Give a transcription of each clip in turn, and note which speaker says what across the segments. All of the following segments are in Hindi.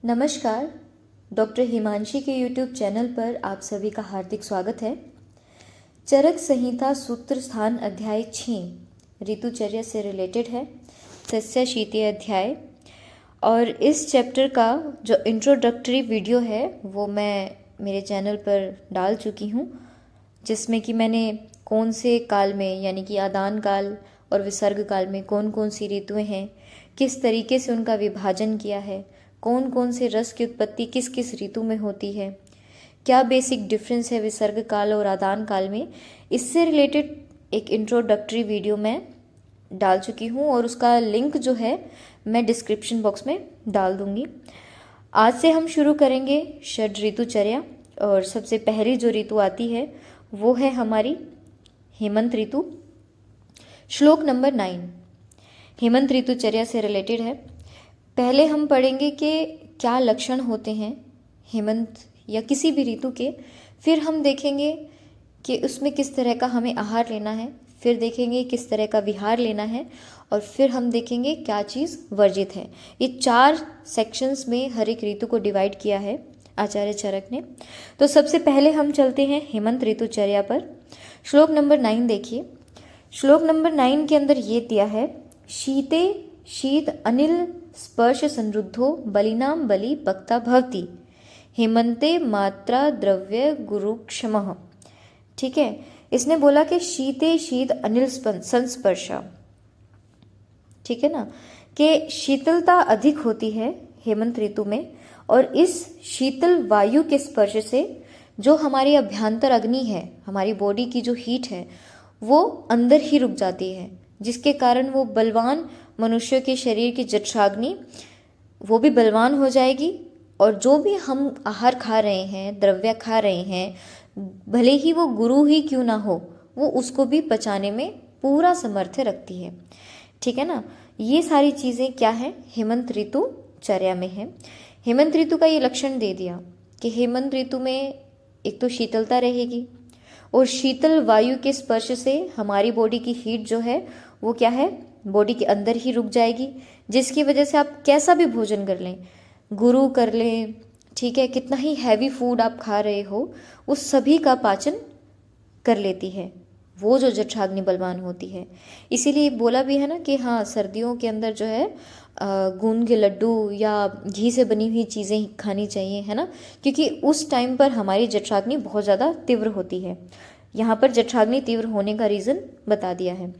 Speaker 1: नमस्कार। डॉक्टर हिमांशी के YouTube चैनल पर आप सभी का हार्दिक स्वागत है। चरक संहिता सूत्र स्थान अध्याय 6 ऋतुचर्या से रिलेटेड है, तस्य शीते अध्याय। और इस चैप्टर का जो इंट्रोडक्टरी वीडियो है वो मैं मेरे चैनल पर डाल चुकी हूँ, जिसमें कि मैंने कौन से काल में यानी कि आदान काल और विसर्ग काल में कौन कौन सी ऋतुएँ हैं, किस तरीके से उनका विभाजन किया है, कौन कौन से रस की उत्पत्ति किस किस ऋतु में होती है, क्या बेसिक डिफरेंस है विसर्ग काल और आदान काल में, इससे रिलेटेड एक इंट्रोडक्टरी वीडियो मैं डाल चुकी हूँ और उसका लिंक जो है मैं डिस्क्रिप्शन बॉक्स में डाल दूँगी। आज से हम शुरू करेंगे षड ऋतुचर्या और सबसे पहली जो ऋतु आती है वो है हमारी हेमंत ऋतु। श्लोक नंबर 9 हेमंत ऋतुचर्या से रिलेटेड है। पहले हम पढ़ेंगे कि क्या लक्षण होते हैं हेमंत या किसी भी ऋतु के, फिर हम देखेंगे कि उसमें किस तरह का हमें आहार लेना है, फिर देखेंगे किस तरह का विहार लेना है, और फिर हम देखेंगे क्या चीज़ वर्जित है। ये 4 सेक्शंस में हर एक ऋतु को डिवाइड किया है आचार्य चरक ने। तो सबसे पहले हम चलते हैं हेमंत ऋतुचर्या पर। श्लोक नंबर 9 देखिए। श्लोक नंबर 9 के अंदर ये दिया है, शीते शीत अनिल स्पर्श संरुद्धो बलिनाम बलि पक्ता भवति हेमंते मात्रा द्रव्य गुरुक्षमः। ठीक है, इसने बोला कि शीते शीत अनिल संस्पर्श, ठीक है ना, कि शीतलता अधिक होती है हेमंत ऋतु में, और इस शीतल वायु के स्पर्श से जो हमारी अभ्यंतर अग्नि है, हमारी बॉडी की जो हीट है वो अंदर ही रुक जाती है, जिसके कारण वो बलवान मनुष्य के शरीर की जठराग्नि वो भी बलवान हो जाएगी, और जो भी हम आहार खा रहे हैं, द्रव्य खा रहे हैं, भले ही वो गुरु ही क्यों ना हो, वो उसको भी पचाने में पूरा सामर्थ्य रखती है। ठीक है ना, ये सारी चीज़ें क्या है हेमंत ऋतु चर्या में है। हेमंत ऋतु का ये लक्षण दे दिया कि हेमंत ऋतु में एक तो शीतलता रहेगी, और शीतल वायु के स्पर्श से हमारी बॉडी की हीट जो है वो क्या है, बॉडी के अंदर ही रुक जाएगी, जिसकी वजह से आप कैसा भी भोजन कर लें, गुरु कर लें, ठीक है, कितना ही हैवी फूड आप खा रहे हो, उस सभी का पाचन कर लेती है वो जो जठराग्नि बलवान होती है। इसीलिए बोला भी है ना कि हाँ, सर्दियों के अंदर जो है गूंद के लड्डू या घी से बनी हुई चीज़ें खानी चाहिए, है ना, क्योंकि उस टाइम पर हमारी जठराग्नि बहुत ज़्यादा तीव्र होती है। यहाँ पर जठराग्नि तीव्र होने का रीज़न बता दिया है।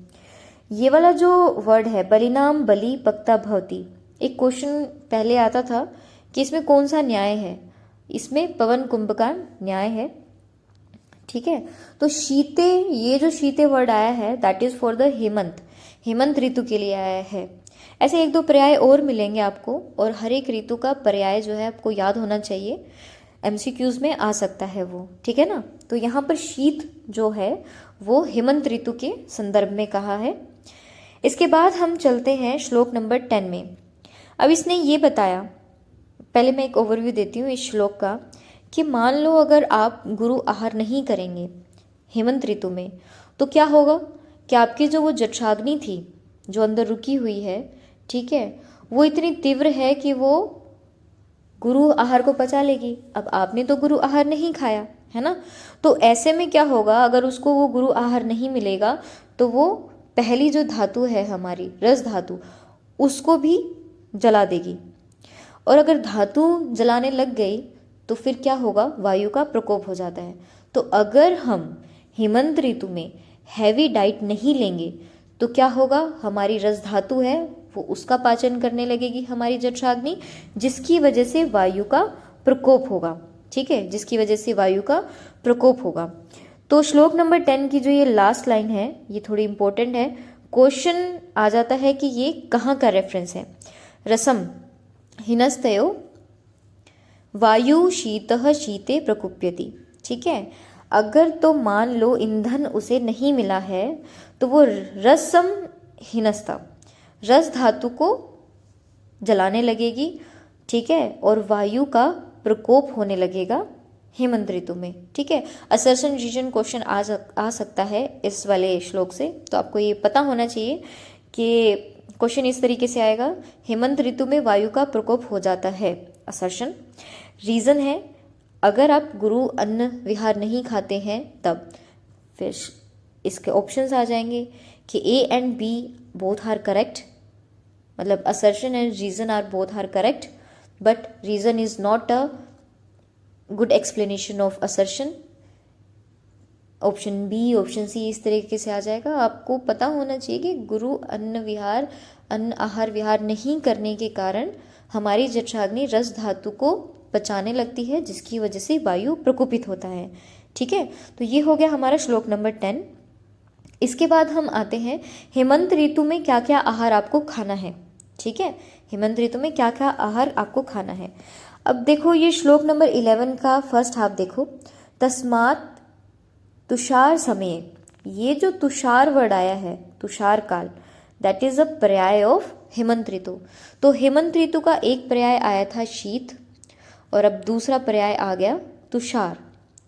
Speaker 1: ये वाला जो वर्ड है बलिनाम बलि पक्ता भवति, एक क्वेश्चन पहले आता था कि इसमें कौन सा न्याय है, इसमें पवन कुंभकांड न्याय है। ठीक है, तो शीते, ये जो शीते वर्ड आया है दैट इज फॉर द हेमंत ऋतु के लिए आया है। ऐसे एक दो पर्याय और मिलेंगे आपको, और हर एक ऋतु का पर्याय जो है आपको याद होना चाहिए, एमसीक्यूज में आ सकता है वो, ठीक है ना। तो यहाँ पर शीत जो है वो हेमंत ऋतु के संदर्भ में कहा है। इसके बाद हम चलते हैं श्लोक नंबर 10 में। अब इसने ये बताया, पहले मैं एक ओवरव्यू देती हूँ इस श्लोक का, कि मान लो अगर आप गुरु आहार नहीं करेंगे हेमंत ऋतु में तो क्या होगा कि आपकी जो वो जठराग्नि थी जो अंदर रुकी हुई है, ठीक है, वो इतनी तीव्र है कि वो गुरु आहार को पचा लेगी। अब आपने तो गुरु आहार नहीं खाया है ना, तो ऐसे में क्या होगा, अगर उसको वो गुरु आहार नहीं मिलेगा तो वो पहली जो धातु है हमारी रस धातु उसको भी जला देगी, और अगर धातु जलाने लग गई तो फिर क्या होगा, वायु का प्रकोप हो जाता है। तो अगर हम हेमंत ऋतु में हैवी डाइट नहीं लेंगे तो क्या होगा, हमारी रस धातु है वो उसका पाचन करने लगेगी हमारी जठराग्नि, जिसकी वजह से वायु का प्रकोप होगा। ठीक है, जिसकी वजह से वायु का प्रकोप होगा। तो श्लोक नंबर 10 की जो ये लास्ट लाइन है ये थोड़ी इंपॉर्टेंट है। क्वेश्चन आ जाता है कि ये कहाँ का रेफरेंस है। रसम हिनस्तयो वायु शीतः शीते प्रकुप्यति। ठीक है, अगर तो मान लो ईंधन उसे नहीं मिला है तो वो रसम हिनस्ता, रस धातु को जलाने लगेगी, ठीक है, और वायु का प्रकोप होने लगेगा हेमंत ऋतु में। ठीक है, असर्शन रीजन क्वेश्चन आ सकता है इस वाले श्लोक से, तो आपको ये पता होना चाहिए कि क्वेश्चन इस तरीके से आएगा, हेमंत ऋतु में वायु का प्रकोप हो जाता है, असर्शन। रीज़न है अगर आप गुरु अन्न विहार नहीं खाते हैं तब। फिर इसके ऑप्शंस आ जाएंगे कि A and B both are correct, मतलब assertion and reason are both are correct, but reason is not a good explanation of assertion. Option B, option C इस तरीके से आ जाएगा। आपको पता होना चाहिए कि गुरु अन्न आहार विहार नहीं करने के कारण हमारी जठराग्नि रस धातु को पचाने लगती है, जिसकी वजह से वायु प्रकोपित होता है। ठीक है, तो ये हो गया हमारा श्लोक नंबर 10। इसके बाद हम आते हैं हेमंत ऋतु में क्या क्या आहार आपको खाना है। ठीक है, हेमंत ऋतु में क्या क्या आहार आपको खाना है। अब देखो ये श्लोक नंबर 11 का फर्स्ट हाफ देखो, तस्मात् तुषार समय। ये जो तुषार वर्ड आया है, तुषार काल, दैट इज अ पर्याय ऑफ हेमंत ऋतु। तो हेमंत ऋतु का एक पर्याय आया था शीत, और अब दूसरा पर्याय आ गया तुषार।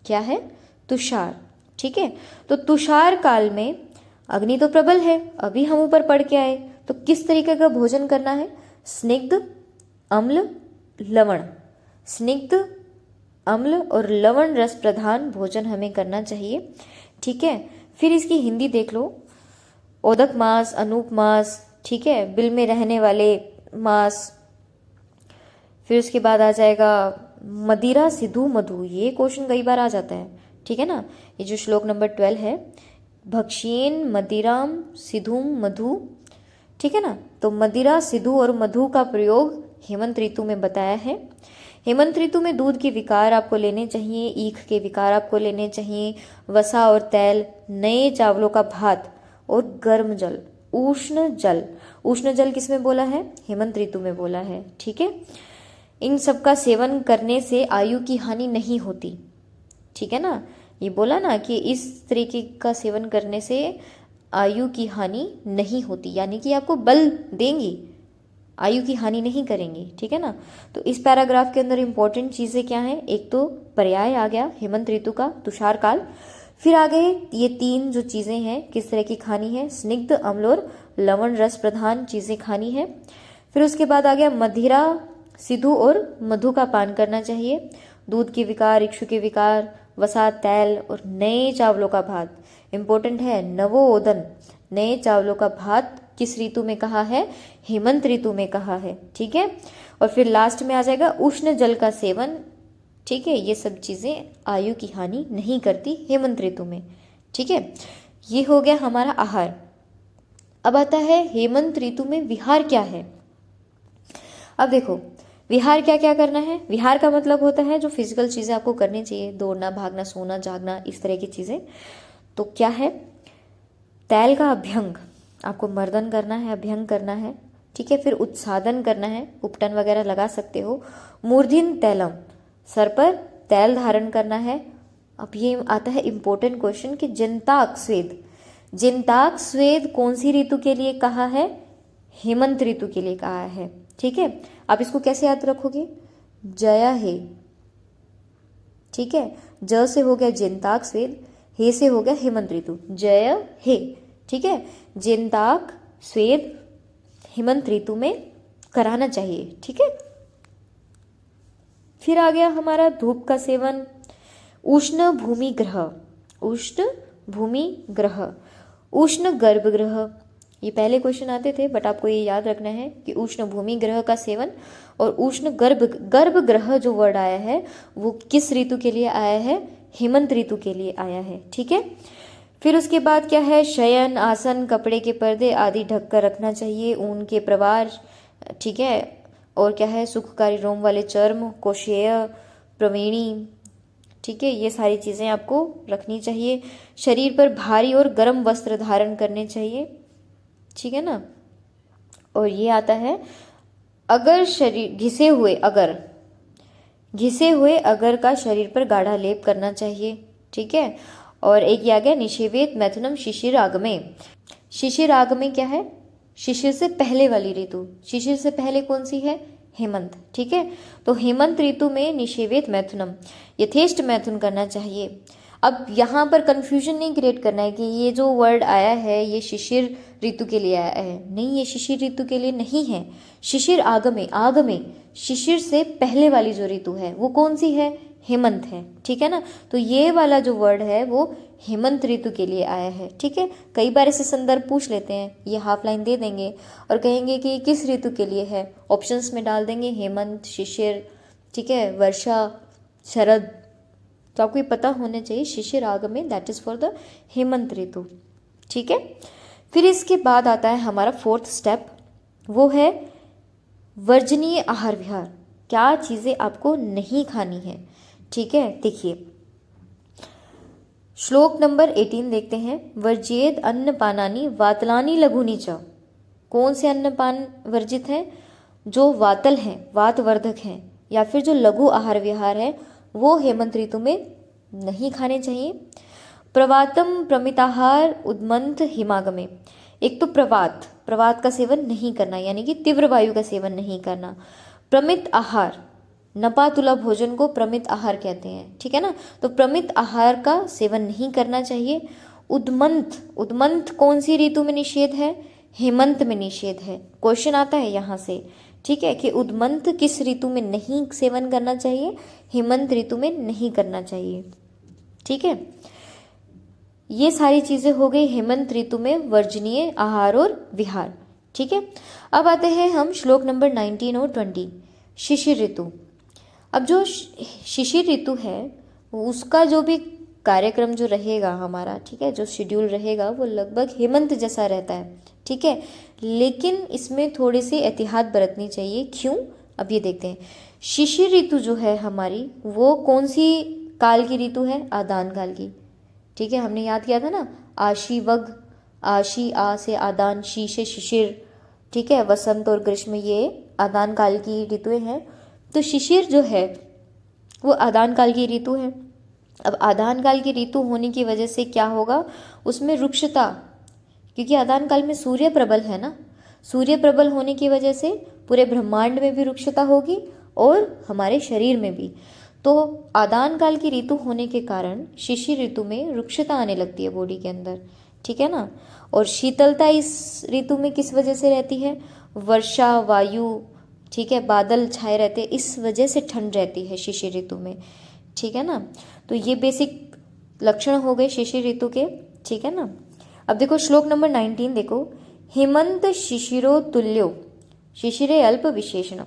Speaker 1: क्या है? तुषार। ठीक है, तो तुषार काल में अग्नि तो प्रबल है, अभी हम ऊपर पढ़ के आए, तो किस तरीके का भोजन करना है? स्निग्ध, अम्ल, लवण। स्निग्ध, अम्ल और लवण रस प्रधान भोजन हमें करना चाहिए। ठीक है, फिर इसकी हिंदी देख लो, ओदक मास, अनूप मास, ठीक है, बिल में रहने वाले मास। फिर उसके बाद आ जाएगा मदिरा सिधु मधु, ये क्वेश्चन कई बार आ जाता है। ठीक है ना, ये जो श्लोक नंबर 12 है, भक्षेन मदिराम सिधुम मधु। ठीक है ना, तो मदिरा, सिधु और मधु का प्रयोग हेमंत ऋतु में बताया है। हेमंत ऋतु में दूध के विकार आपको लेने चाहिए, ईख के विकार आपको लेने चाहिए, वसा और तेल, नए चावलों का भात और गर्म जल, उष्ण जल। उष्ण जल किसमें बोला है? हेमंत ऋतु में बोला है। ठीक है, इन सब का सेवन करने से आयु की हानि नहीं होती। ठीक है ना, ये बोला ना कि इस तरीके का सेवन करने से आयु की हानि नहीं होती, यानी कि आपको बल देंगी, आयु की हानि नहीं करेंगी। ठीक है ना, तो इस पैराग्राफ के अंदर इंपॉर्टेंट चीज़ें क्या हैं? एक तो पर्याय आ गया हेमंत ऋतु का, तुषार काल। फिर आ गए ये 3 जो चीज़ें हैं किस तरह की खानी है, स्निग्ध, अम्ल और लवण रस प्रधान चीज़ें खानी है। फिर उसके बाद आ गया मदिरा, सिधु और मधु का पान करना चाहिए, दूध के विकार, इक्षु के विकार, वसा, तेल और नए चावलों का भात। इंपॉर्टेंट है, नवोदन, नए चावलों का भात किस ऋतु में कहा है? हेमंत ऋतु में कहा है। ठीक है, और फिर लास्ट में आ जाएगा उष्ण जल का सेवन। ठीक है, ये सब चीज़ें आयु की हानि नहीं करती हेमंत ऋतु में। ठीक है, ये हो गया हमारा आहार। अब आता है हेमंत ऋतु में विहार क्या है। अब देखो विहार क्या क्या करना है। विहार का मतलब होता है जो फिजिकल चीज़ें आपको करनी चाहिए, दौड़ना, भागना, सोना, जागना, इस तरह की चीज़ें। तो क्या है? तैल का अभ्यंग, आपको मर्दन करना है, अभ्यंग करना है। ठीक है, फिर उत्सादन करना है, उपटन वगैरह लगा सकते हो। मूर्धिन तैलम, सर पर तैल धारण करना है। अब ये आता है इम्पोर्टेंट क्वेश्चन कि जिंताक स्वेद, जिंताक स्वेद कौन सी ऋतु के लिए कहा है? हेमंत ऋतु के लिए कहा है। ठीक है, आप इसको कैसे याद रखोगे? जया हे। ठीक है, ज से हो गया जिंताक स्वेद, हे से हो गया हेमंत ऋतु, जय हे। ठीक है, जिंताक स्वेद हेमंत ऋतु में कराना चाहिए। ठीक है, फिर आ गया हमारा धूप का सेवन, उष्ण भूमि ग्रह, उष्ण भूमि ग्रह, उष्ण गर्भगृह। ये पहले क्वेश्चन आते थे, बट आपको ये याद रखना है कि उष्ण भूमि ग्रह का सेवन और उष्ण गर्भगृह जो वर्ड आया है वो किस ऋतु के लिए आया है? हेमंत ऋतु के लिए आया है। ठीक है, फिर उसके बाद क्या है? शयन, आसन, कपड़े के पर्दे आदि ढक कर रखना चाहिए, ऊन के प्रवार। ठीक है, और क्या है? सुखकारी रोम वाले चर्म, कोशेय, प्रवेणी। ठीक है, ये सारी चीज़ें आपको रखनी चाहिए। शरीर पर भारी और गर्म वस्त्र धारण करने चाहिए। ठीक है ना, और ये आता है अगर शरीर घिसे हुए अगर का शरीर पर गाढ़ा लेप करना चाहिए। ठीक है, और एक ये आ गया निषेवेत मैथुनम शिशिर आगमे। शिशिर आगमे क्या है? शिशिर से पहले वाली ऋतु। शिशिर से पहले कौन सी है? हेमंत। ठीक है, तो हेमंत ऋतु में निषेवेत मैथुनम, यथेष्ट मैथुन करना चाहिए। अब यहाँ पर कंफ्यूजन नहीं क्रिएट करना है कि ये जो वर्ड आया है ये शिशिर ऋतु के लिए आया है। नहीं, ये शिशिर ऋतु के लिए नहीं है। शिशिर आगमे, आगमे शिशिर से पहले वाली जो ऋतु है वो कौन सी है? हेमंत है। ठीक है ना, तो ये वाला जो वर्ड है वो हेमंत ऋतु के लिए आया है। ठीक है, कई बार ऐसे संदर्भ पूछ लेते हैं, ये हाफ लाइन दे देंगे और कहेंगे कि किस ऋतु के लिए है, ऑप्शंस में डाल देंगे हेमंत, शिशिर, ठीक है, वर्षा, शरद। तो आपको ये पता होना चाहिए शिशिर आगमे दैट इज फॉर द हेमंत ऋतु। ठीक है, फिर इसके बाद आता है हमारा फोर्थ स्टेप, वो है वर्जनीय आहार विहार। क्या चीजें आपको नहीं खानी है? ठीक है, देखिए श्लोक नंबर 18 देखते हैं। वर्जेद अन्नपानानि वातलानि लघुनि च। कौन से अन्नपान वर्जित हैं? जो वातल हैं, वातवर्धक हैं, या फिर जो लघु आहार विहार है वो हेमंत ऋतु में नहीं खाने चाहिए। प्रवातम प्रमिताहार उद्मंत हिमागमे। एक तो प्रवात, प्रवात का सेवन नहीं करना, यानी कि तीव्र वायु का सेवन नहीं करना। प्रमित आहार, नपातुला भोजन को प्रमित आहार कहते हैं। ठीक है ना, तो प्रमित आहार का सेवन नहीं करना चाहिए। उद्मंत, उद्मंत कौन सी ऋतु में निषेध है? हेमंत में निषेध है। क्वेश्चन आता है यहाँ से, ठीक है, कि उद्मंत किस ऋतु में नहीं सेवन करना चाहिए? हेमंत ऋतु में नहीं करना चाहिए। ठीक है, ये सारी चीजें हो गई हेमंत ऋतु में वर्जनीय आहार और विहार। ठीक है, अब आते हैं हम श्लोक नंबर 19 और 20, शिशिर ऋतु। अब जो शिशिर ऋतु है उसका जो भी कार्यक्रम जो रहेगा हमारा, ठीक है, जो शेड्यूल रहेगा वो लगभग हेमंत जैसा रहता है। ठीक है, लेकिन इसमें थोड़ी सी एहतियात बरतनी चाहिए। क्यों? अब ये देखते हैं। शिशिर ऋतु जो है हमारी वो कौन सी काल की ऋतु है? आदान काल की। ठीक है, हमने याद किया था ना, आशी वग, आशी आ से आदान, शी से शिशिर। ठीक है, वसंत और ग्रीष्म ये आदान काल की ऋतुएं हैं। तो शिशिर जो है वो आदान काल की ऋतु है। अब आदान काल की ऋतु होने की वजह से क्या होगा? उसमें रुक्षता, क्योंकि आदान काल में सूर्य प्रबल है ना, सूर्य प्रबल होने की वजह से पूरे ब्रह्मांड में भी रुक्षता होगी और हमारे शरीर में भी। तो आदान काल की ऋतु होने के कारण शिशिर ऋतु में रुक्षता आने लगती है बॉडी के अंदर। ठीक है ना, और शीतलता इस ऋतु में किस वजह से रहती है? वर्षा, वायु, ठीक है, बादल छाए रहते हैं, इस वजह से ठंड रहती है शिशिर ऋतु में। ठीक है ना, तो ये बेसिक लक्षण हो गए शिशिर ऋतु के। ठीक है ना, अब देखो श्लोक नंबर 19 देखो। हेमंत शिशिरो तुल्यो शिशिरे अल्प विशेषण।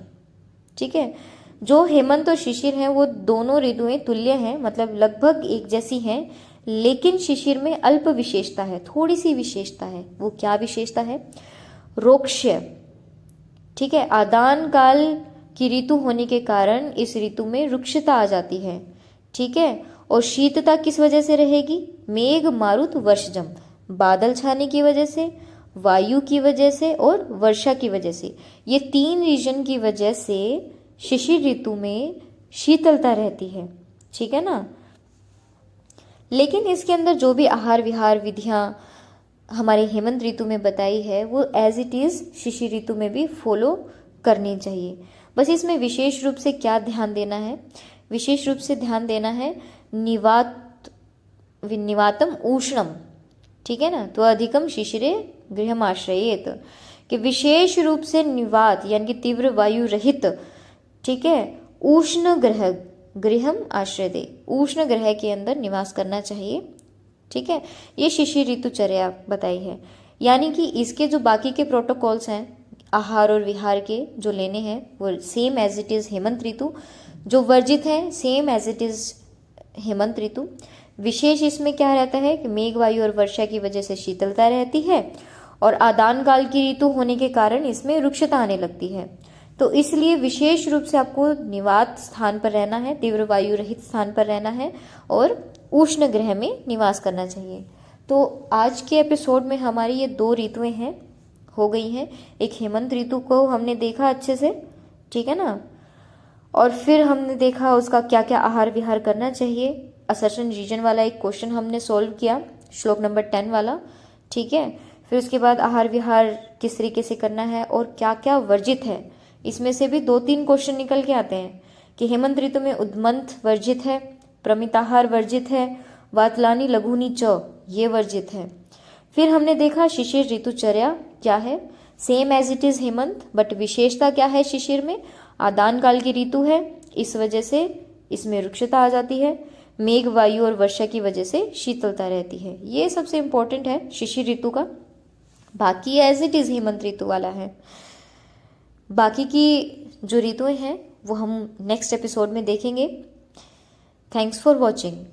Speaker 1: ठीक है, जो हेमंत और शिशिर हैं वो दोनों ऋतुएं तुल्य हैं, मतलब लगभग एक जैसी हैं, लेकिन शिशिर में अल्प विशेषता है, थोड़ी सी विशेषता है। वो क्या विशेषता है? रोक्ष्य। ठीक है, आदान काल की ऋतु होने के कारण इस ऋतु में रुक्षता आ जाती है। ठीक है, और शीतता किस वजह से रहेगी? मेघ मारुत वर्षजम, बादल छाने की वजह से, वायु की वजह से और वर्षा की वजह से। ये तीन रीजन की वजह से शिशिर ऋतु में शीतलता रहती है। ठीक है ना, लेकिन इसके अंदर जो भी आहार विहार विधियां हमारे हेमंत ऋतु में बताई है वो एज इट इज शिशिर ऋतु में भी फॉलो करनी चाहिए। बस इसमें विशेष रूप से क्या ध्यान देना है? विशेष रूप से ध्यान देना है निवातम उष्णम। ठीक है ना, तो अधिकम शिशिरे गृहम आश्रयेत, कि विशेष रूप से निवात यानी कि तीव्र वायु रहित, ठीक है, उष्ण गृहम आश्रय दे, उष्ण ग्रह के अंदर निवास करना चाहिए। ठीक है, ये शिशिर ऋतुचर्या बताई है। यानी कि इसके जो बाकी के प्रोटोकॉल्स हैं आहार और विहार के जो लेने हैं वो सेम एज इट इज हेमंत ऋतु, जो वर्जित है सेम एज इट इज हेमंत ऋतु। विशेष इसमें क्या रहता है कि मेघ वायु और वर्षा की वजह से शीतलता रहती है और आदान काल की ऋतु होने के कारण इसमें रुक्षता आने लगती है। तो इसलिए विशेष रूप से आपको निवात स्थान पर रहना है, तीव्र वायु रहित स्थान पर रहना है और उष्ण ग्रह में निवास करना चाहिए। तो आज के एपिसोड में हमारी ये दो ऋतुएं हैं हो गई हैं। एक हेमंत ऋतु को हमने देखा अच्छे से, ठीक है ना, और फिर हमने देखा उसका क्या क्या आहार विहार करना चाहिए। असर्शन रीजन वाला एक क्वेश्चन हमने सॉल्व किया, श्लोक नंबर 10 वाला, ठीक है। फिर उसके बाद आहार विहार किस तरीके से करना है और क्या क्या वर्जित है, इसमें से भी 2-3 क्वेश्चन निकल के आते हैं कि हेमंत ऋतु में उद्मंत वर्जित है, प्रमिताहार वर्जित है, वातलानी लघुनी च ये वर्जित है, फिर हमने देखा शिशिर ऋतुचर्या क्या है, सेम एज इट इज हेमंत, बट विशेषता क्या है शिशिर में, आदान काल की ऋतु है, इस वजह से इसमें रुक्षता आ जाती है, मेघ वायु और वर्षा की वजह से शीतलता रहती है। ये सबसे इंपॉर्टेंट है शिशिर ऋतु का। बाकी एज इट इज हेमंत ऋतु वाला है। बाकी की जो ऋतुएं हैं वो हम नेक्स्ट एपिसोड में देखेंगे। Thanks for watching.